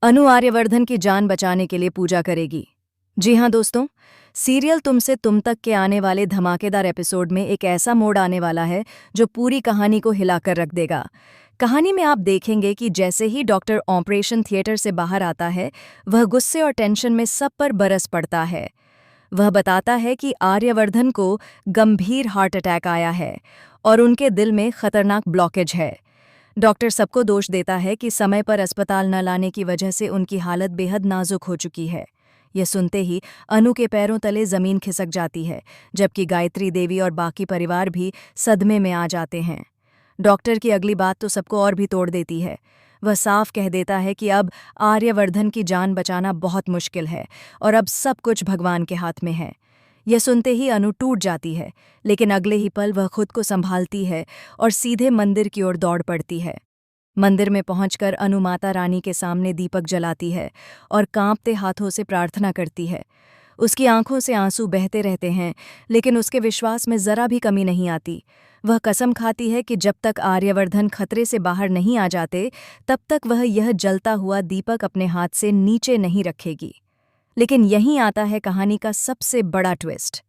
अनु आर्यवर्धन की जान बचाने के लिए पूजा करेगी। जी हाँ दोस्तों, सीरियल तुमसे तुम तक के आने वाले धमाकेदार एपिसोड में एक ऐसा मोड़ आने वाला है जो पूरी कहानी को हिलाकर रख देगा। कहानी में आप देखेंगे कि जैसे ही डॉक्टर ऑपरेशन थिएटर से बाहर आता है, वह गुस्से और टेंशन में सब पर बरस पड़ता है। वह बताता है कि आर्यवर्धन को गंभीर हार्ट अटैक आया है और उनके दिल में खतरनाक ब्लॉकेज है। डॉक्टर सबको दोष देता है कि समय पर अस्पताल न लाने की वजह से उनकी हालत बेहद नाजुक हो चुकी है। यह सुनते ही अनु के पैरों तले जमीन खिसक जाती है, जबकि गायत्री देवी और बाकी परिवार भी सदमे में आ जाते हैं। डॉक्टर की अगली बात तो सबको और भी तोड़ देती है। वह साफ कह देता है कि अब आर्यवर्धन की जान बचाना बहुत मुश्किल है और अब सब कुछ भगवान के हाथ में है। यह सुनते ही अनु टूट जाती है, लेकिन अगले ही पल वह खुद को संभालती है और सीधे मंदिर की ओर दौड़ पड़ती है। मंदिर में पहुंचकर अनु माता रानी के सामने दीपक जलाती है और कांपते हाथों से प्रार्थना करती है। उसकी आंखों से आंसू बहते रहते हैं, लेकिन उसके विश्वास में जरा भी कमी नहीं आती। वह कसम खाती है कि जब तक आर्यवर्धन खतरे से बाहर नहीं आ जाते, तब तक वह यह जलता हुआ दीपक अपने हाथ से नीचे नहीं रखेगी। लेकिन यहीं आता है कहानी का सबसे बड़ा ट्विस्ट।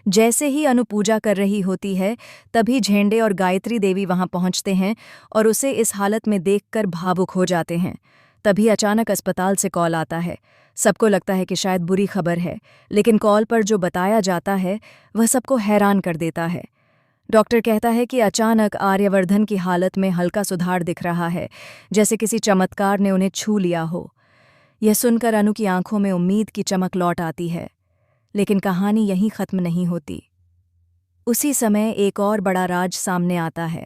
जैसे ही अनु पूजा कर रही होती है, तभी झेंडे और गायत्री देवी वहां पहुंचते हैं और उसे इस हालत में देखकर भावुक हो जाते हैं। तभी अचानक अस्पताल से कॉल आता है। सबको लगता है कि शायद बुरी खबर है, लेकिन कॉल पर जो बताया जाता है वह सबको हैरान कर देता है। डॉक्टर कहता है कि अचानक आर्यवर्धन की हालत में हल्का सुधार दिख रहा है, जैसे किसी चमत्कार ने उन्हें छू लिया हो। यह सुनकर अनु की आंखों में उम्मीद की चमक लौट आती है, लेकिन कहानी यहीं खत्म नहीं होती। उसी समय एक और बड़ा राज सामने आता है।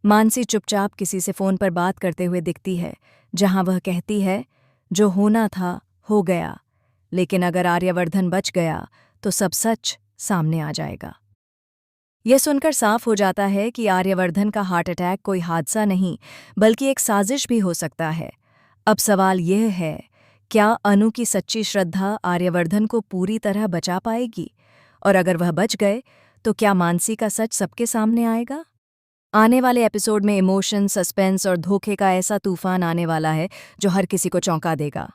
मानसी चुपचाप किसी से फोन पर बात करते हुए दिखती है, जहां वह कहती है, जो होना था हो गया, लेकिन अगर आर्यवर्धन बच गया तो सब सच सामने आ जाएगा। यह सुनकर साफ हो जाता है कि आर्यवर्धन का हार्ट अटैक कोई हादसा नहीं, बल्कि एक साजिश भी हो सकता है। अब सवाल यह है, क्या अनु की सच्ची श्रद्धा आर्यवर्धन को पूरी तरह बचा पाएगी? और अगर वह बच गए, तो क्या मानसी का सच सबके सामने आएगा? आने वाले एपिसोड में इमोशन, सस्पेंस और धोखे का ऐसा तूफान आने वाला है जो हर किसी को चौंका देगा।